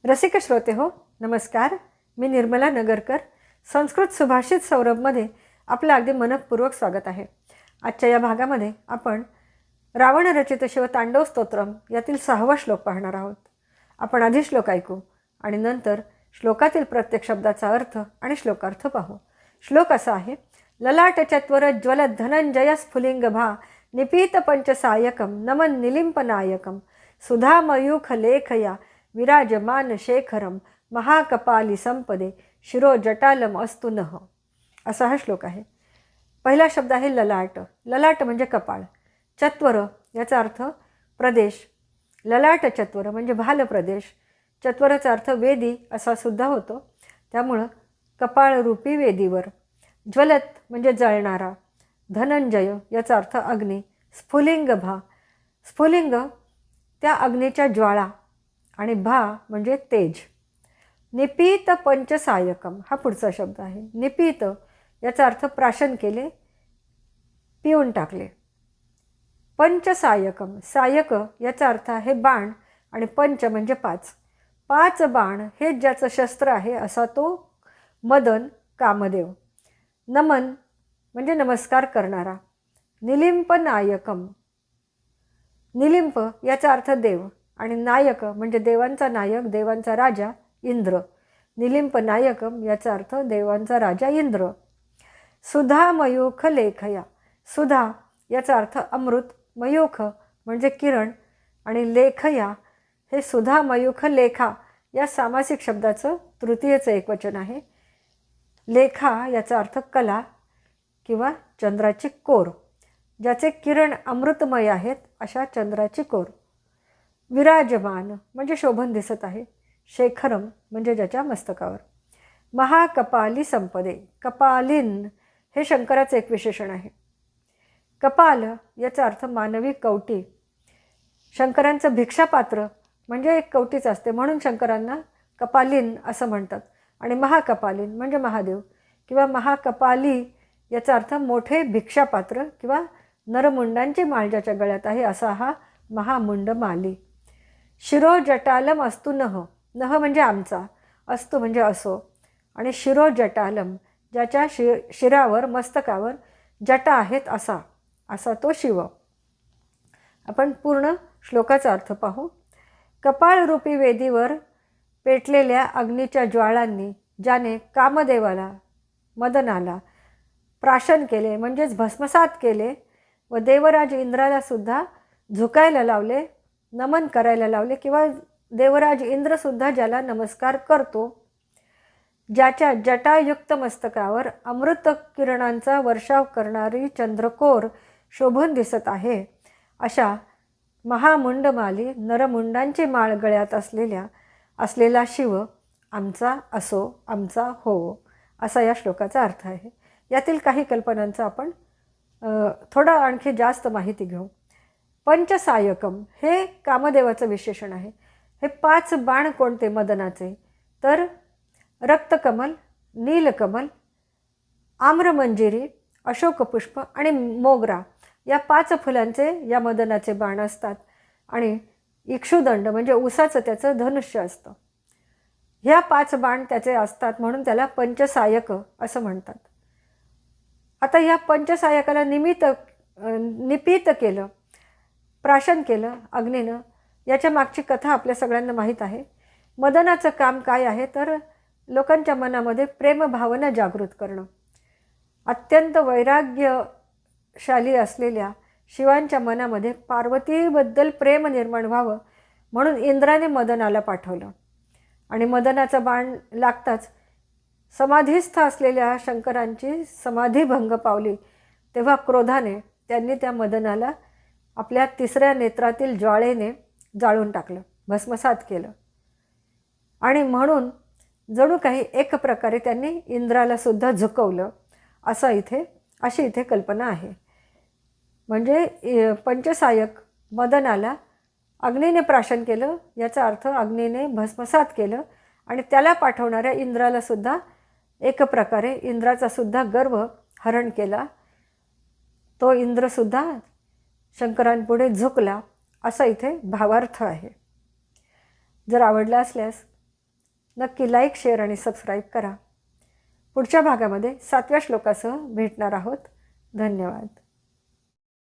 रसिक श्रोते हो, नमस्कार. मी निर्मला नगरकर. संस्कृत सुभाषित सौरभमध्ये आपलं अगदी मनपूर्वक स्वागत आहे. आजच्या या भागामध्ये आपण रावण रचित शिवतांडव स्तोत्रम यातील 6वा श्लोक पाहणार आहोत. आपण आधी श्लोक ऐकू आणि नंतर श्लोकातील प्रत्येक शब्दाचा अर्थ आणि श्लोकार्थ पाहू. श्लोक असा आहे: ललाट चत्वर ज्वल धनंजय स्फुलिंग भा निपीत पंचसायकम नमन निलिंपनायकम सुधामयूख लेखया विराजमान शेखरम महाकपाली संपदे शिरो जटालम अस्तु नः. असा हा श्लोक आहे. पहिला शब्द आहे ललाट. ललाट म्हणजे कपाळ. चत्वर याचा अर्थ प्रदेश. ललाट चत्वर म्हणजे भाल प्रदेश. चत्वराचा अर्थ वेदी असा सुद्धा होतो. त्यामुळं कपाळरूपी वेदीवर. ज्वलत म्हणजे जळणारा. धनंजय याचा अर्थ अग्नी. स्फुलिंग भा, स्फुलिंग त्या अग्नीच्या ज्वाळा आणि भा म्हणजे तेज. निपीत पंचसायकम हा पुढचा शब्द आहे. निपीत याचा अर्थ प्राशन केले, पिऊन टाकले. पंचसायकम, सायक याचा अर्थ आहे बाण आणि पंच म्हणजे 5. 5 बाण हे ज्याचं शस्त्र आहे असा तो मदन कामदेव. नमन म्हणजे नमस्कार करणारा. निलिंप नायकम, निलिंप याचा अर्थ देव आणि नायक म्हणजे देवांचा नायक, देवांचा राजा इंद्र. निलिंप नायकम याचा अर्थ देवांचा राजा इंद्र. सुधा मयूख लेखया, सुधा याचा अर्थ अमृत, मयूख म्हणजे किरण आणि लेखया हे सुधा मयूख लेखा या सामासिक शब्दाचं तृतीयचं एकवचन आहे. लेखा याचा अर्थ कला किंवा चंद्राची कोर, ज्याचे किरण अमृतमय आहेत अशा चंद्राची कोर. विराजमान म्हणजे शोभन दिसत आहे. शेखरम म्हणजे ज्याच्या मस्तकावर. महाकपाली संपदे, कपालीन हे शंकराचं एक विशेषण आहे. कपाल याचा अर्थ मानवी कवटी. शंकरांचं भिक्षापात्र म्हणजे एक कवटीच असते, म्हणून शंकरांना कपालीन असं म्हणतात. आणि महाकपालीन म्हणजे महादेव किंवा महाकपाली याचा अर्थ मोठे भिक्षापात्र किंवा नरमुंडांची माळ ज्याच्या गळ्यात आहे असा हा महामुंड माली. शिरो जटालम अस्तु नः, नः म्हणजे आमचा, अस्तु म्हणजे असो आणि शिरो जटालम ज्याच्या शिरावर मस्तकावर जटा आहेत असा, असा तो शिव. आपण पूर्ण श्लोकाचा अर्थ पाहू. कपाळरूपी वेदीवर पेटलेल्या अग्नीच्या ज्वाळांनी ज्याने कामदेवाला, मदनाला प्राशन केले म्हणजेच भस्मसात केले व देवराज इंद्राला सुद्धा झुकायला लावले, नमन करायला लावले किंवा देवराज इंद्रसुद्धा ज्याला नमस्कार करतो, ज्याच्या जटायुक्त मस्तकावर अमृत किरणांचा वर्षाव करणारी चंद्रकोर शोभून दिसत आहे अशा महामुंडमाली नरमुंडांची माळ गळ्यात असलेला शिव आमचा असो, आमचा हो, असा या श्लोकाचा अर्थ आहे. यातील काही कल्पनांचा आपण थोडं आणखी जास्त माहिती घेऊ. पंचसायकम हे कामदेवाचं विशेषण आहे. हे 5 बाण कोणते मदनाचे? तर रक्तकमल, नीलकमल, आम्रमंजिरी, अशोकपुष्प आणि मोगरा या 5 फुलांचे या मदनाचे बाण असतात. आणि इक्षुदंड म्हणजे उसाचं त्याचं धनुष्य असतं. ह्या 5 बाण त्याचे असतात म्हणून त्याला पंचसायक असं म्हणतात. आता ह्या पंचसायकाला निपीत केलं, प्राशन केलं अग्नीनं. याच्या मागची कथा आपल्या सगळ्यांना माहीत आहे. मदनाचं काम काय आहे तर लोकांच्या मनामध्ये प्रेमभावना जागृत करणं. अत्यंत वैराग्यशाली असलेल्या शिवांच्या मनामध्ये पार्वतीबद्दल प्रेम निर्माण व्हावं म्हणून इंद्राने मदनाला पाठवलं. आणि मदनाचा बाण लागताच समाधीस्थ असलेल्या शंकरांची समाधी भंग पावली. तेव्हा क्रोधाने त्यांनी त्या मदनाला आपल्या 3ऱ्या नेत्रातील ज्वाळेने जाळून टाकलं, भस्मसात केलं. आणि म्हणून जणू काही एक प्रकारे त्यांनी इंद्राला सुद्धा झुकवलं अशी इथे कल्पना आहे. म्हणजे पंचसायक मदनाला अग्नीने प्राशन केलं याचा अर्थ अग्नीने भस्मसात केलं आणि त्याला पाठवणाऱ्या इंद्राला सुद्धा एक प्रकारे इंद्राचा सुद्धा गर्व हरण केला. तो इंद्रसुद्धा शंकरांपुढे झुकला असा इथे भावार्थ आहे. जर आवडला असल्यास नक्की लाईक, शेअर आणि सबस्क्राईब करा. पुढच्या भागामध्ये 7व्या श्लोकासह भेटणार आहोत. धन्यवाद.